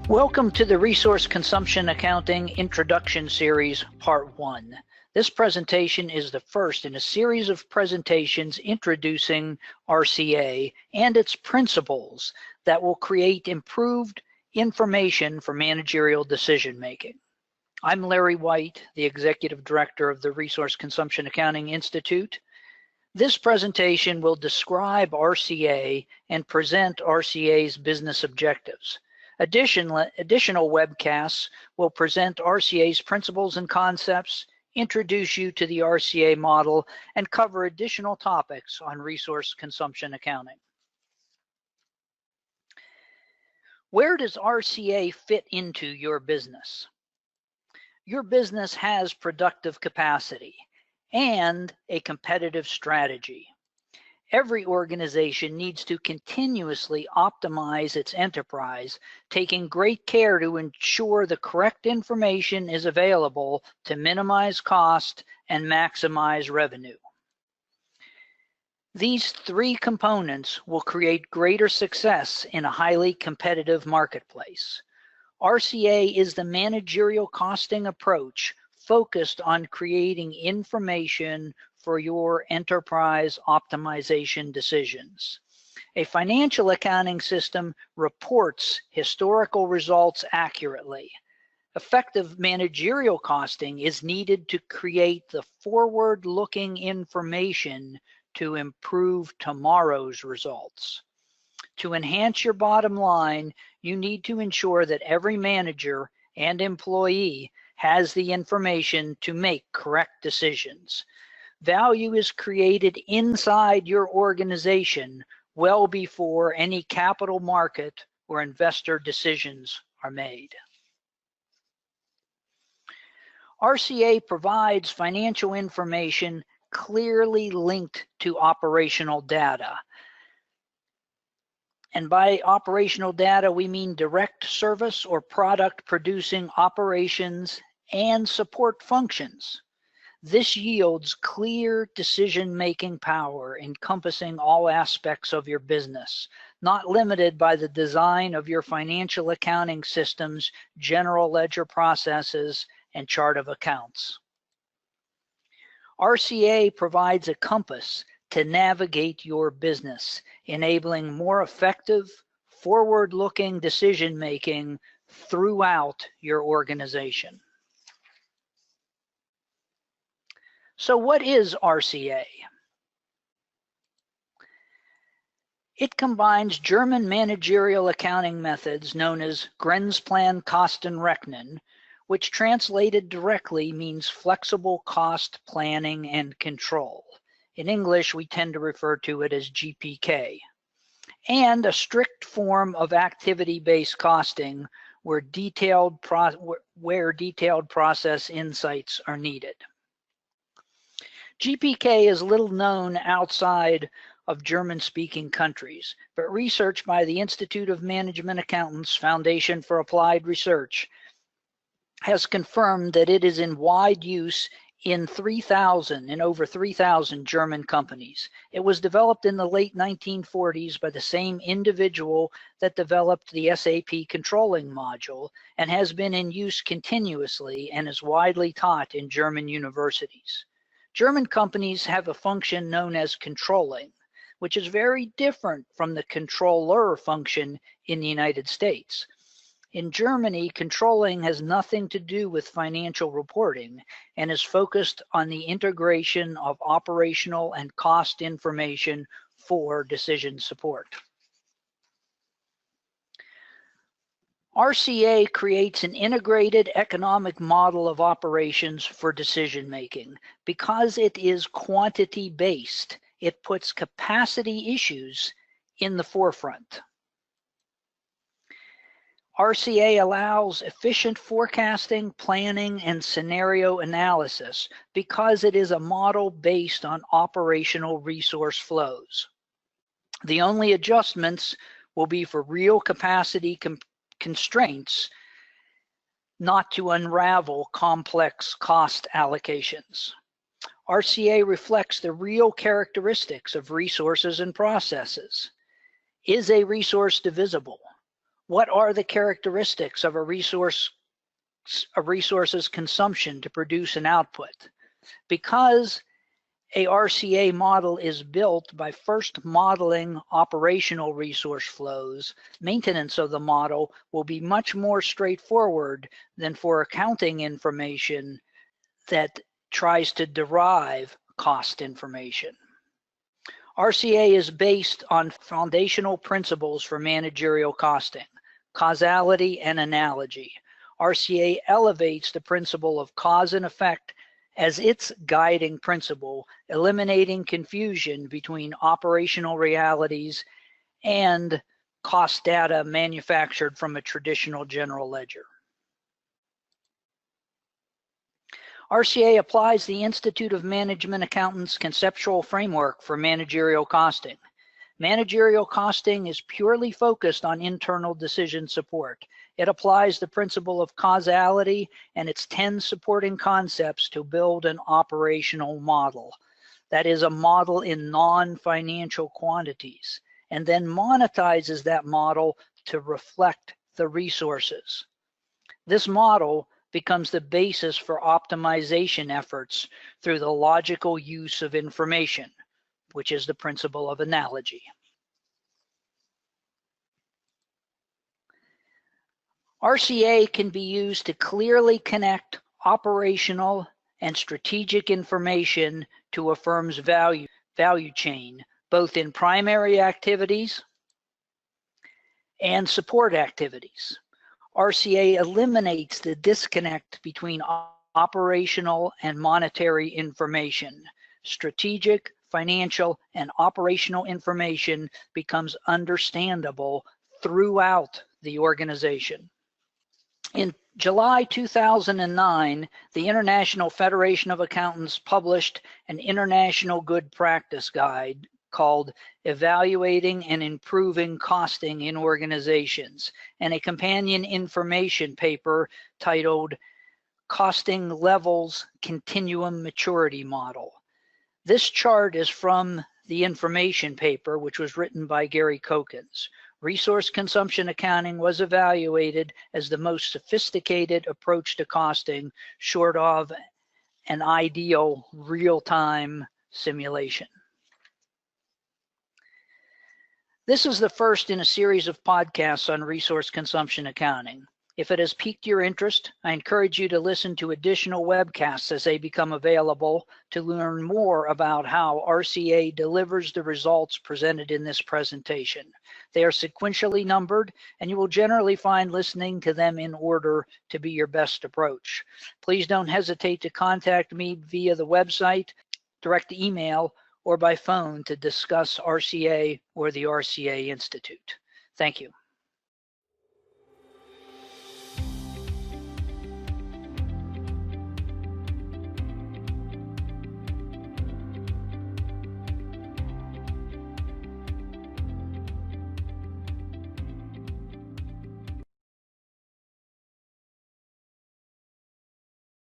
Welcome to the Resource Consumption Accounting Introduction Series, Part 1. This presentation is the first in a series of presentations introducing RCA and its principles that will create improved information for managerial decision-making. I'm Larry White, the Executive Director of the Resource Consumption Accounting Institute. This presentation will describe RCA and present RCA's business objectives. Additional webcasts will present RCA's principles and concepts, introduce you to the RCA model, and cover additional topics on resource consumption accounting. Where does RCA fit into your business? Your business has productive capacity and a competitive strategy. Every organization needs to continuously optimize its enterprise, taking great care to ensure the correct information is available to minimize cost and maximize revenue. These three components will create greater success in a highly competitive marketplace. RCA is the managerial costing approach focused on creating information for your enterprise optimization decisions. A financial accounting system reports historical results accurately. Effective managerial costing is needed to create the forward-looking information to improve tomorrow's results. To enhance your bottom line, you need to ensure that every manager and employee has the information to make correct decisions. Value is created inside your organization well before any capital market or investor decisions are made. RCA provides financial information clearly linked to operational data. And by operational data, we mean direct service or product producing operations and support functions. This yields clear decision-making power encompassing all aspects of your business, not limited by the design of your financial accounting systems, general ledger processes, and chart of accounts. RCA provides a compass to navigate your business, enabling more effective, forward-looking decision-making throughout your organization. So what is RCA? It combines German managerial accounting methods known as Grenzplan Kostenrechnen, which translated directly means flexible cost planning and control. In English, we tend to refer to it as GPK, and a strict form of activity-based costing where detailed process insights are needed. GPK is little known outside of German-speaking countries, but research by the Institute of Management Accountants Foundation for Applied Research has confirmed that it is in wide use in over 3,000 German companies. It was developed in the late 1940s by the same individual that developed the SAP controlling module and has been in use continuously and is widely taught in German universities. German companies have a function known as controlling, which is very different from the controller function in the United States. In Germany, controlling has nothing to do with financial reporting and is focused on the integration of operational and cost information for decision support. RCA creates an integrated economic model of operations for decision making. Because it is quantity-based, it puts capacity issues in the forefront. RCA allows efficient forecasting, planning, and scenario analysis because it is a model based on operational resource flows. The only adjustments will be for real capacity constraints, not to unravel complex cost allocations. RCA reflects the real characteristics of resources and processes. Is a resource divisible? What are the characteristics of a resource's consumption to produce an output? Because a RCA model is built by first modeling operational resource flows, maintenance of the model will be much more straightforward than for accounting information that tries to derive cost information. RCA is based on foundational principles for managerial costing: causality and analogy. RCA elevates the principle of cause and effect as its guiding principle, eliminating confusion between operational realities and cost data manufactured from a traditional general ledger. RCA applies the Institute of Management Accountants conceptual framework for managerial costing. Managerial costing is purely focused on internal decision support. It applies the principle of causality and its 10 supporting concepts to build an operational model. That is a model in non-financial quantities, and then monetizes that model to reflect the resources. This model becomes the basis for optimization efforts through the logical use of information, which is the principle of analogy. RCA can be used to clearly connect operational and strategic information to a firm's value chain, both in primary activities and support activities. RCA eliminates the disconnect between operational and monetary information. Strategic, financial, and operational information becomes understandable throughout the organization. In July 2009, the International Federation of Accountants published an International Good Practice Guide called Evaluating and Improving Costing in Organizations, and a companion information paper titled Costing Levels Continuum Maturity Model. This chart is from the information paper, which was written by Gary Kokens. Resource consumption accounting was evaluated as the most sophisticated approach to costing, short of an ideal real-time simulation. This is the first in a series of podcasts on resource consumption accounting. If it has piqued your interest, I encourage you to listen to additional webcasts as they become available to learn more about how RCA delivers the results presented in this presentation. They are sequentially numbered, and you will generally find listening to them in order to be your best approach. Please don't hesitate to contact me via the website, direct email, or by phone to discuss RCA or the RCA Institute. Thank you.